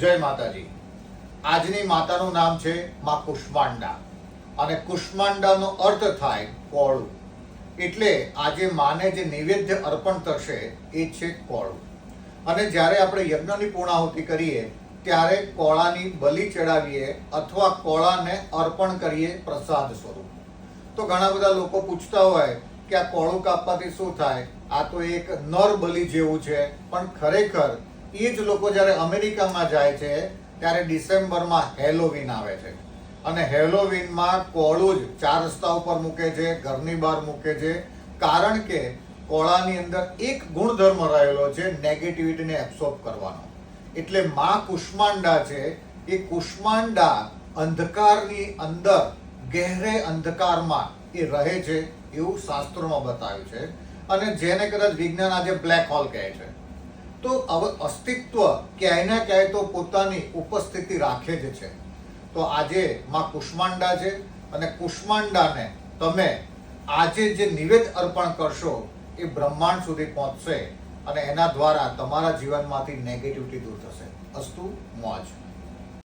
જય માતાજી। આજની માતાનું નામ છે માં કુષ્માંડા અને કુષ્માંડાનો અર્થ થાય કોળું। એટલે આજે માને જે નૈવેદ્ય અર્પણ થશે એ છે કોળું। અને જ્યારે આપણે યજ્ઞની પૂર્ણાહુતિ કરીએ ત્યારે કોળાની બલિ ચડાવીએ અથવા કોળાને અર્પણ કરીએ પ્રસાદ સ્વરૂપ। તો ઘણા બધા લોકો પૂછતા હોય કે આ કોળું કાપવાથી શું થાય, આ તો એક નર બલિ જેવું છે। પણ ખરેખર એ જ લોકો જ્યારે અમેરિકામાં જાય છે ત્યારે ડિસેમ્બરમાં હેલોવીન આવે છે અને હેલોવીનમાં કોળું જ 4 રસ્તા ઉપર મૂકે છે, ઘરની બહાર મૂકે છે। કારણ કે કોળાની અંદર એક ગુણધર્મ રહેલો છે નેગેટિવિટીને એબ્સોર્બ કરવાનો। એટલે માં કુષ્માંડા છે, એ કુષ્માંડા અંધકારની અંદર ગહેરે અંધકારમાં એ રહે છે એવું શાસ્ત્રોમાં બતાવ્યું છે અને જેને કદાચ વિજ્ઞાન આજે બ્લેક હોલ કહે છે। તો અસ્તિત્વ ક્યાંય ના ક્યાંય તો પોતાની ઉપસ્થિતિ રાખે જ છે। તો આજે માં કુષ્માંડા છે અને કુષ્માંડાને તમે આજે જે નિવેદ અર્પણ કરશો એ બ્રહ્માંડ સુધી પહોંચશે અને એના દ્વારા તમારા જીવનમાંથી નેગેટિવિટી દૂર થશે। અસ્તુ મોજ।